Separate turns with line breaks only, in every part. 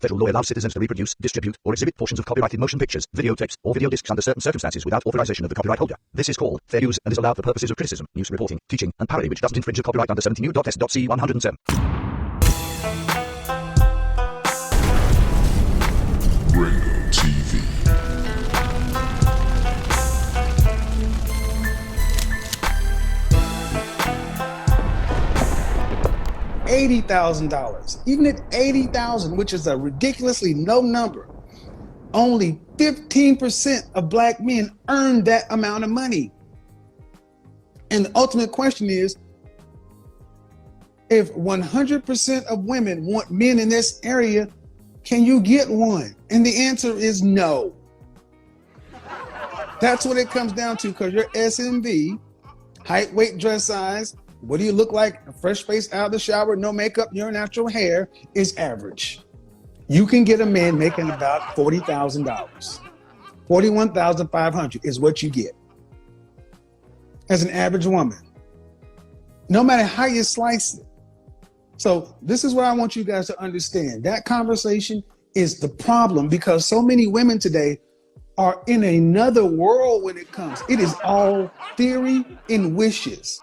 Federal law allows citizens to reproduce, distribute, or exhibit portions of copyrighted motion pictures, videotapes, or video discs under certain circumstances without authorization of the copyright holder. This is called fair use and is allowed for purposes of criticism, news reporting, teaching, and parody which doesn't infringe a copyright under 17 U.S.C. 107.
TV.
$80,000. Even at $80,000, which is a ridiculously low number, only 15% of black men earn that amount of money. And the ultimate question is, if 100% of women want men in this area, can you get one? And the answer is no. That's what it comes down to, because your SMV, height, weight, dress size, what do you look like? A fresh face out of the shower, no makeup, your natural hair is average. You can get a man making about $40,000. $41,500 is what you get as an average woman, no matter how you slice it. So this is what I want you guys to understand. That conversation is the problem, because so many women today are in another world when it comes. It is all theory and wishes.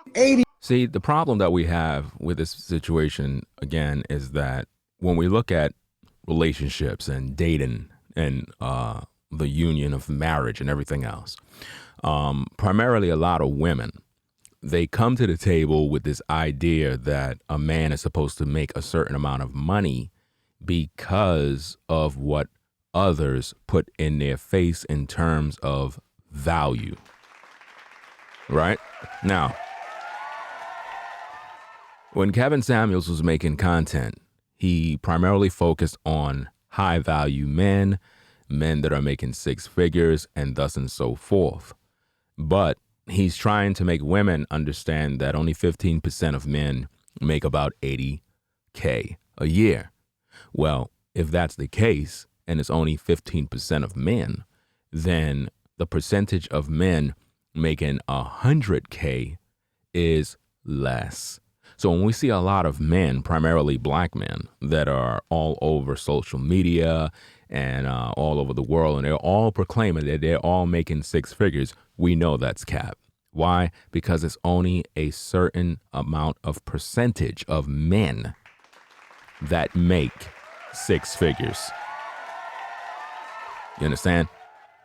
See, the problem that we have with this situation, again, is that when we look at relationships and dating and the union of marriage and everything else, primarily a lot of women, they come to the table with this idea that a man is supposed to make a certain amount of money because of what others put in their face in terms of value. Right? Now, when Kevin Samuels was making content, he primarily focused on high value men that are making six figures and thus and so forth. But he's trying to make women understand that only 15% of men make about $80K a year. Well, if that's the case, and it's only 15% of men, then the percentage of men making $100K is less. So when we see a lot of men, primarily black men, that are all over social media and all over the world, and they're all proclaiming that they're all making six figures, we know that's cap. Why? Because it's only a certain amount of percentage of men that make six figures. You understand?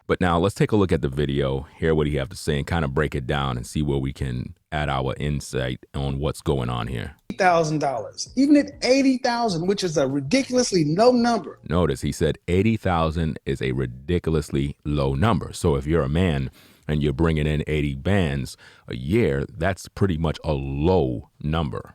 But now let's take a look at the video, hear what he have to say, and kind of break it down and see where we can add our insight on what's going on here.
$80,000. Even at $80,000, which is a ridiculously low number.
Notice he said 80,000 is a ridiculously low number. So if you're a man and you're bringing in 80 bands a year, that's pretty much a low number.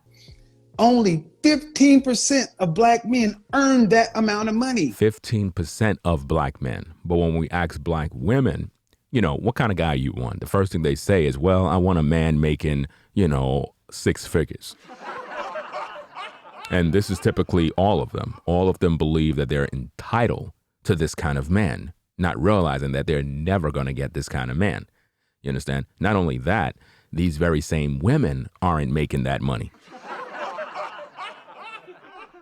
Only 15% of black men earn that amount of money.
15% of black men. But when we ask black women, what kind of guy you want? The first thing they say is, well, I want a man making, six figures. And this is typically all of them. All of them believe that they're entitled to this kind of man, not realizing that they're never going to get this kind of man. You understand? Not only that, these very same women aren't making that money.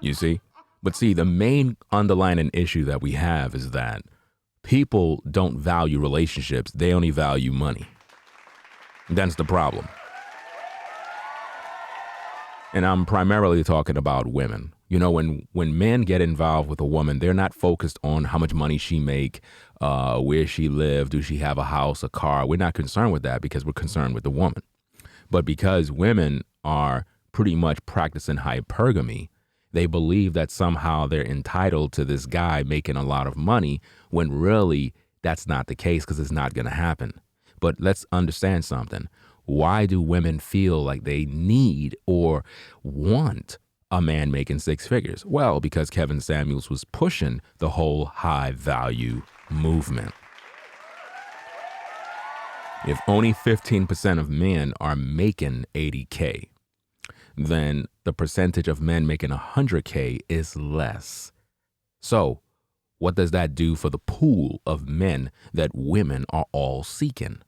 You see? But see, the main underlying issue that we have is that people don't value relationships. They only value money. That's the problem. And I'm primarily talking about women. When men get involved with a woman, they're not focused on how much money she make, where she live, do she have a house, a car. We're not concerned with that because we're concerned with the woman. But because women are pretty much practicing hypergamy, they believe that somehow they're entitled to this guy making a lot of money, when really that's not the case, because it's not going to happen. But let's understand something. Why do women feel like they need or want a man making six figures? Well, because Kevin Samuels was pushing the whole high value movement. If only 15% of men are making 80K, then the percentage of men making 100K is less. So what does that do for the pool of men that women are all seeking?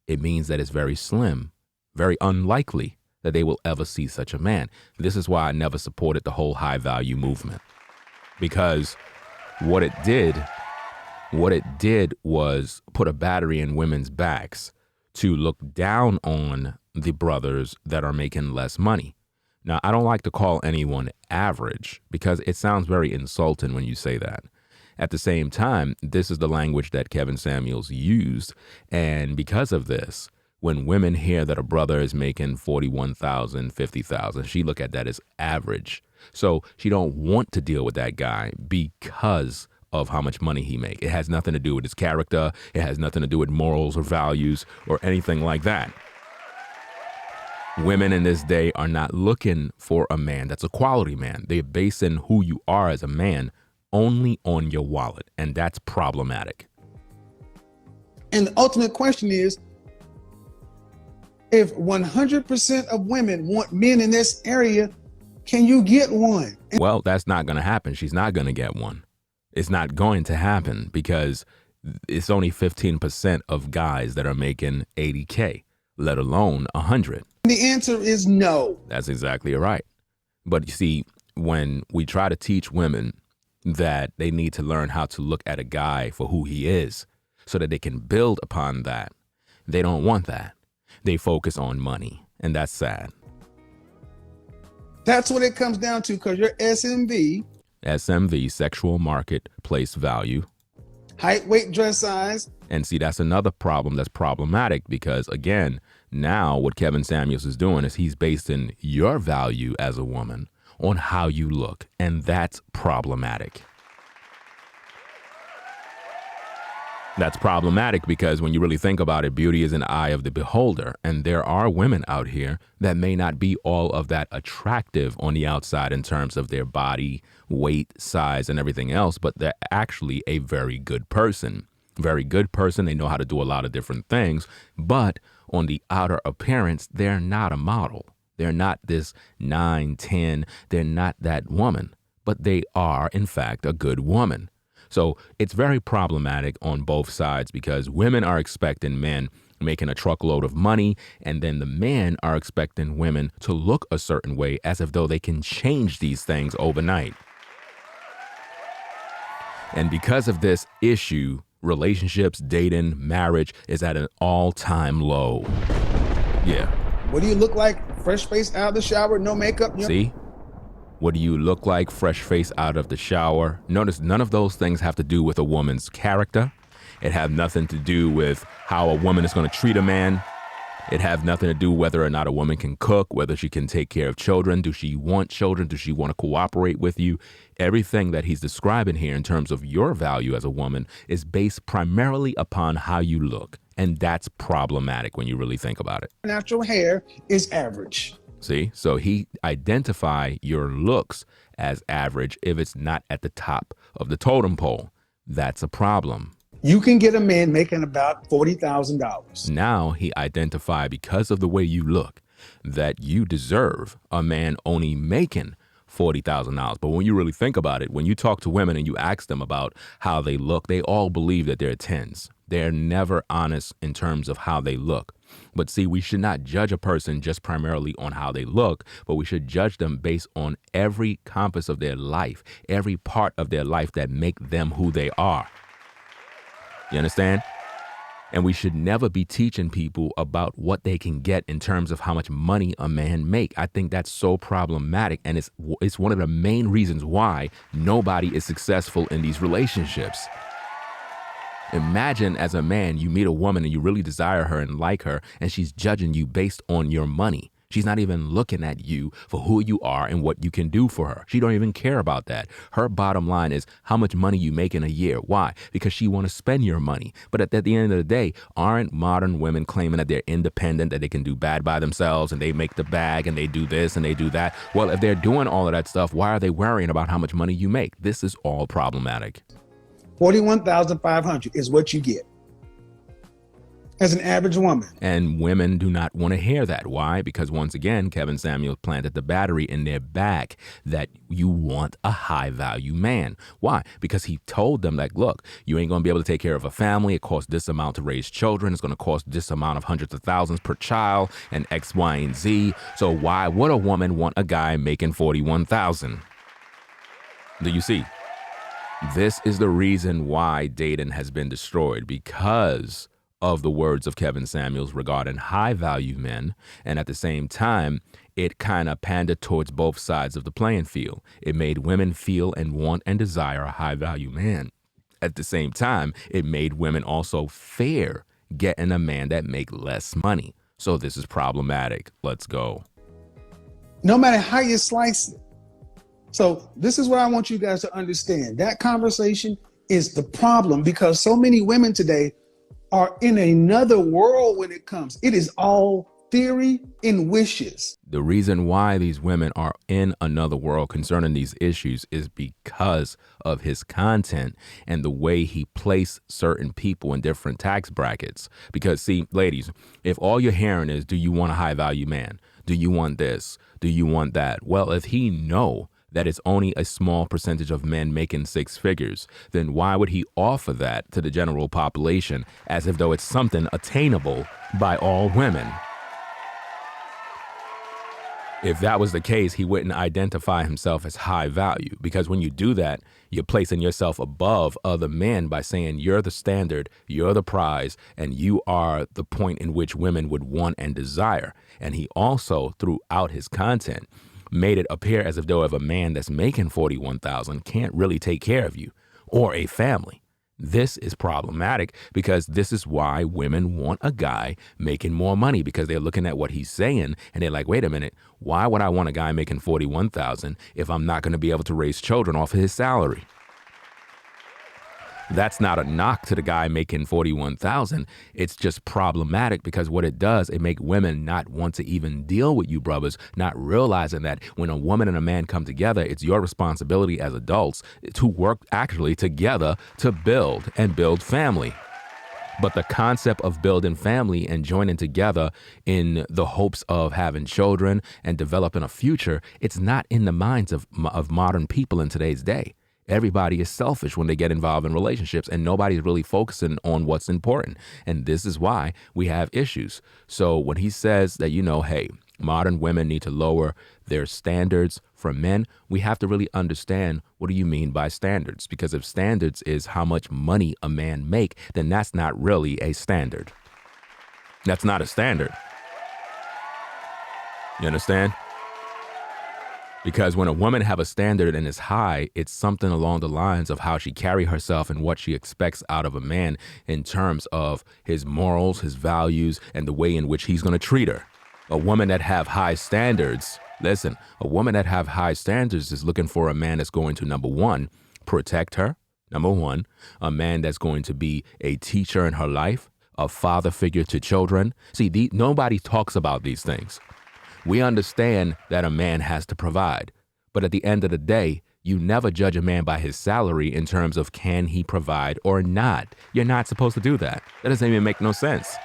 It means that it's very slim, very unlikely that they will ever see such a man. This is why I never supported the whole high value movement. because what it did was put a battery in women's backs to look down on the brothers that are making less money. Now, I don't like to call anyone average because it sounds very insulting when you say that. At the same time, this is the language that Kevin Samuels used. And because of this, when women hear that a brother is making $41,000, $50,000, she look at that as average. So she don't want to deal with that guy because of how much money he make. It has nothing to do with his character. It has nothing to do with morals or values or anything like that. Women in this day are not looking for a man that's a quality man. They're basing who you are as a man only on your wallet, and that's problematic.
And the ultimate question is, if 100% of women want men in this area, can you get one?
Well, that's not going to happen. She's not going to get one. It's not going to happen because it's only 15% of guys that are making 80K, let alone 100.
The answer is no.
That's exactly right. But you see, when we try to teach women that they need to learn how to look at a guy for who he is so that they can build upon that, they don't want that. They focus on money, and that's sad.
That's what it comes down to, because your SMV,
sexual marketplace value,
height, weight, dress size.
And see, that's another problem that's problematic because, again, now what Kevin Samuels is doing is he's basing your value as a woman on how you look, and that's problematic. That's problematic because when you really think about it, beauty is an eye of the beholder. And there are women out here that may not be all of that attractive on the outside in terms of their body, weight, size, and everything else, but they're actually a very good person. Very good person. They know how to do a lot of different things. But on the outer appearance, they're not a model. They're not this 9, 10. They're not that woman. But they are, in fact, a good woman. So it's very problematic on both sides because women are expecting men making a truckload of money, and then the men are expecting women to look a certain way as if though they can change these things overnight. And because of this issue, relationships, dating, marriage is at an all-time low. Yeah.
What do you look like? Fresh face out of the shower, no makeup?
See? What do you look like? Fresh face out of the shower. Notice none of those things have to do with a woman's character. It have nothing to do with how a woman is going to treat a man. It have nothing to do whether or not a woman can cook, whether she can take care of children. Do she want children? Does she want to cooperate with you? Everything that he's describing here in terms of your value as a woman is based primarily upon how you look. And that's problematic when you really think about it.
Natural hair is average.
See, so he identify your looks as average if it's not at the top of the totem pole. That's a problem.
You can get a man making about $40,000.
Now he identify because of the way you look that you deserve a man only making $40,000. But when you really think about it, when you talk to women and you ask them about how they look, they all believe that they're 10s. They're never honest in terms of how they look. But see, we should not judge a person just primarily on how they look, but we should judge them based on every compass of their life, every part of their life that make them who they are. You understand? And we should never be teaching people about what they can get in terms of how much money a man make. I think that's so problematic. And it's one of the main reasons why nobody is successful in these relationships. Imagine as a man, you meet a woman and you really desire her and like her, and she's judging you based on your money. She's not even looking at you for who you are and what you can do for her. She don't even care about that. Her bottom line is how much money you make in a year. Why? Because she want to spend your money. But at the end of the day, aren't modern women claiming that they're independent, that they can do bad by themselves and they make the bag and they do this and they do that? Well, if they're doing all of that stuff, why are they worrying about how much money you make? This is all problematic.
$41,500 is what you get as an average woman.
And women do not want to hear that. Why? Because once again, Kevin Samuels planted the battery in their back that you want a high value man. Why? Because he told them like, look, you ain't going to be able to take care of a family. It costs this amount to raise children. It's going to cost this amount of hundreds of thousands per child and X, Y, and Z. So why would a woman want a guy making $41,000? Do you see? This is the reason why dating has been destroyed, because of the words of Kevin Samuels regarding high value men. And at the same time, it kind of pandered towards both sides of the playing field. It made women feel and want and desire a high value man. At the same time, it made women also fear getting a man that make less money. So this is problematic. Let's go.
No matter how you slice it. So this is what I want you guys to understand. That conversation is the problem, because so many women today are in another world when it comes. It is all theory and wishes.
The reason why these women are in another world concerning these issues is because of his content and the way he placed certain people in different tax brackets. Because see, ladies, if all you're hearing is, do you want a high value man? Do you want this? Do you want that? Well, if he know that it's only a small percentage of men making six figures, then why would he offer that to the general population as if though it's something attainable by all women? If that was the case, he wouldn't identify himself as high value, because when you do that, you're placing yourself above other men by saying you're the standard, you're the prize, and you are the point in which women would want and desire. And he also, throughout his content, made it appear as if though if a man that's making $41,000 can't really take care of you or a family. This is problematic, because this is why women want a guy making more money, because they're looking at what he's saying and they're like, wait a minute, why would I want a guy making $41,000 if I'm not going to be able to raise children off of his salary? That's not a knock to the guy making $41,000. It's just problematic, because what it does, it make women not want to even deal with you brothers, not realizing that when a woman and a man come together, it's your responsibility as adults to work actually together to build and build family. But the concept of building family and joining together in the hopes of having children and developing a future, it's not in the minds of modern people in today's day. Everybody is selfish when they get involved in relationships, and nobody's really focusing on what's important. And this is why we have issues. So when he says that, hey, modern women need to lower their standards for men, we have to really understand, what do you mean by standards? Because if standards is how much money a man make, then that's not really a standard. That's not a standard. You understand? Because when a woman have a standard and is high, it's something along the lines of how she carry herself and what she expects out of a man in terms of his morals, his values, and the way in which he's going to treat her. A woman that have high standards, listen, a woman that have high standards is looking for a man that's going to, number one, protect her. Number one, a man that's going to be a teacher in her life, a father figure to children. See, nobody talks about these things. We understand that a man has to provide, but at the end of the day, you never judge a man by his salary in terms of can he provide or not. You're not supposed to do that. That doesn't even make no sense.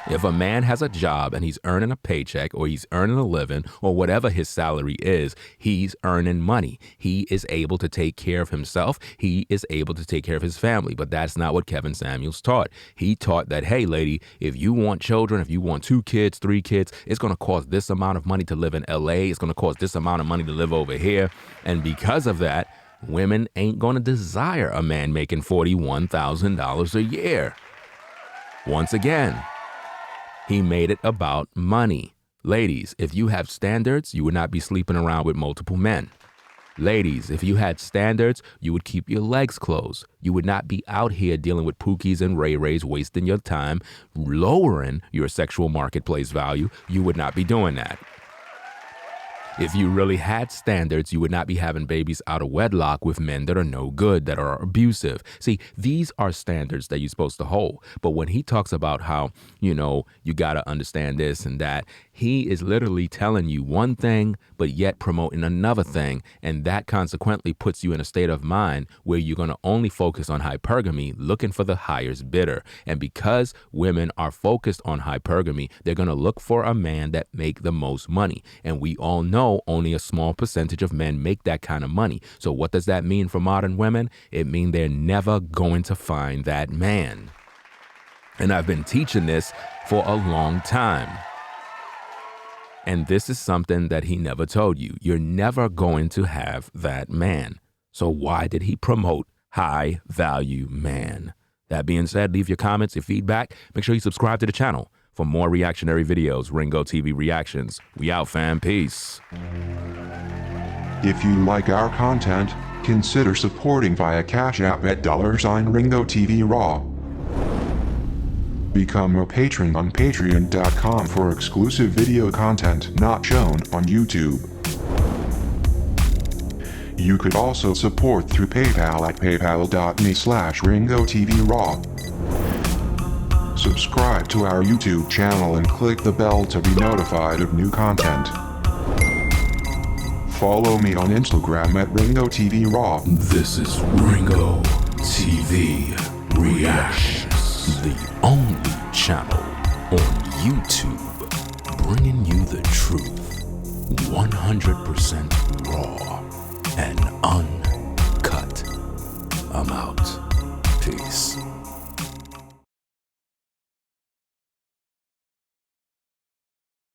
If a man has a job and he's earning a paycheck or he's earning a living or whatever his salary is, he's earning money. He is able to take care of himself. He is able to take care of his family. But that's not what Kevin Samuels taught. He taught that, hey, lady, if you want children, if you want 2 kids, 3 kids, it's going to cost this amount of money to live in LA. It's going to cost this amount of money to live over here. And because of that, women ain't going to desire a man making $41,000 a year. Once again, he made it about money. Ladies, if you have standards, you would not be sleeping around with multiple men. Ladies, if you had standards, you would keep your legs closed. You would not be out here dealing with Pookies and Ray Rays, wasting your time, lowering your sexual marketplace value. You would not be doing that. If you really had standards, you would not be having babies out of wedlock with men that are no good, that are abusive. See, these are standards that you're supposed to hold. But when he talks about how, you got to understand this and that, he is literally telling you one thing, but yet promoting another thing. And that consequently puts you in a state of mind where you're going to only focus on hypergamy, looking for the highest bidder. And because women are focused on hypergamy, they're going to look for a man that make the most money. And we all know only a small percentage of men make that kind of money. So what does that mean for modern women? It means they're never going to find that man. And I've been teaching this for a long time. And this is something that he never told you. You're never going to have that man. So why did he promote High Value Man? That being said, leave your comments, your feedback. Make sure you subscribe to the channel for more reactionary videos. Ringo TV Reactions. We out, fam. Peace.
If you like our content, consider supporting via Cash App at $Ringo TV Raw. Become a patron on patreon.com for exclusive video content not shown on YouTube. You could also support through PayPal at paypal.me/RingoTVRaw. Subscribe to our YouTube channel and click the bell to be notified of new content. Follow me on Instagram at Ringo TV Raw.
This is Ringo TV Reactions, the only channel on YouTube bringing you the truth 100% raw and uncut. I'm out. Peace.